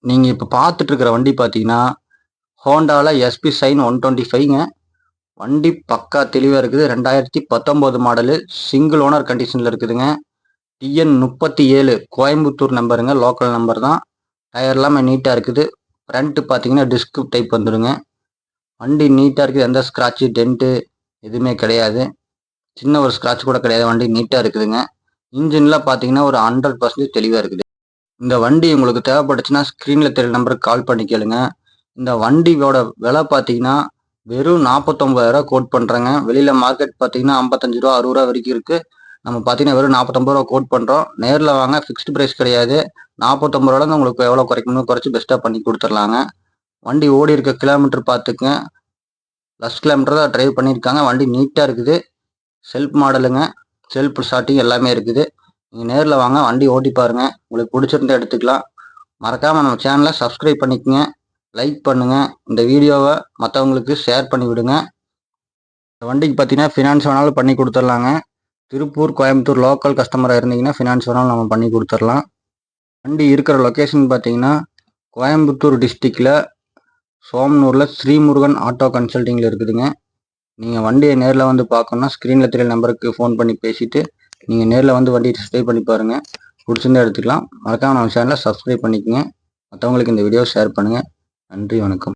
நீங்கள் இப்போ பார்த்துட்டு இருக்கிற வண்டி பார்த்தீங்கன்னா ஹோண்டாவில் எஸ்பி சைன் 125ங்க. வண்டி பக்கா தெளிவாக இருக்குது. 2019 மாடலு, சிங்கிள் ஓனர் கண்டிஷனில் இருக்குதுங்க. டிஎன் 37 கோயம்புத்தூர் நம்பருங்க, லோக்கல் நம்பர் தான். டயர் எல்லாமே நீட்டாக இருக்குது. ஃப்ரண்ட்டு பார்த்தீங்கன்னா டிஸ்க் டைப் வந்துடுங்க. வண்டி நீட்டாக இருக்குது. எந்த ஸ்க்ராட்சு டென்ட்டு எதுவுமே கிடையாது. சின்ன ஒரு ஸ்க்ராட்ச் கூட கிடையாது. வண்டி நீட்டாக இருக்குதுங்க. இன்ஜின்லாம் பார்த்தீங்கன்னா ஒரு 100% தெளிவாக இருக்குது. இந்த வண்டி உங்களுக்கு தேவைப்பட்டுச்சுன்னா ஸ்க்ரீனில் தெரிய நம்பருக்கு கால் பண்ணி கேளுங்க. இந்த வண்டியோட விலை பார்த்தீங்கன்னா வெறும் 49,000 கோட் பண்ணுறேங்க. வெளியில் மார்க்கெட் பார்த்தீங்கன்னா 55 ரூபா 60 ரூபா வரைக்கும் இருக்குது. நம்ம பார்த்தீங்கன்னா வெறும் 49 ரூபா கோட் பண்ணுறோம். நேரில் வாங்க, ஃபிக்ஸ்டு ப்ரைஸ் கிடையாது. 49 ரூபாலேருந்து உங்களுக்கு எவ்வளோ குறைக்கணுமோ குறைச்சி பெஸ்ட்டாக பண்ணி கொடுத்துர்லாங்க. வண்டி ஓடி இருக்க கிலோமீட்டர் பார்த்துக்குங்க. +1 கிலோமீட்டர் தான் ட்ரைவ் பண்ணியிருக்காங்க. வண்டி நீட்டாக இருக்குது. செல்ஃப் மாடலுங்க, செல்ஃப் ஸ்டார்டிங் எல்லாமே இருக்குது. நீங்கள் நேரில் வாங்க, வண்டி ஓட்டி பாருங்கள். உங்களுக்கு பிடிச்சிருந்தா எடுத்துக்கலாம். மறக்காமல் நம்ம சேனலை சப்ஸ்கிரைப் பண்ணிக்கோங்க, லைக் பண்ணுங்கள். இந்த வீடியோவை மற்றவங்களுக்கு ஷேர் பண்ணி விடுங்க. இந்த வண்டிக்கு பார்த்தீங்கன்னா ஃபினான்ஸ் வேணாலும் பண்ணி கொடுத்துர்லாங்க. திருப்பூர், கோயம்புத்தூர் லோக்கல் கஸ்டமராக இருந்தீங்கன்னா ஃபினான்ஸ் வேணாலும் நம்ம பண்ணி கொடுத்துர்லாம். வண்டி இருக்கிற லொக்கேஷன் பார்த்தீங்கன்னா கோயம்புத்தூர் டிஸ்ட்ரிக்டில் சோமனூரில் ஸ்ரீமுருகன் ஆட்டோ கன்சல்ட்டிங்கில் இருக்குதுங்க. நீங்கள் வண்டியை நேரில் வந்து பார்க்கணுன்னா ஸ்க்ரீனில் தெரிய நம்பருக்கு ஃபோன் பண்ணி பேசிவிட்டு நீங்கள் நேரில் வந்து வண்டியை டிஸ்ப்ளே பண்ணி பாருங்கள். பிடிச்சிருந்தா எடுத்துக்கலாம். மறக்காமல் நம்ம சேனலை சப்ஸ்கிரைப் பண்ணிக்கோங்க. மற்றவங்களுக்கு இந்த வீடியோ ஷேர் பண்ணுங்கள். நன்றி, வணக்கம்.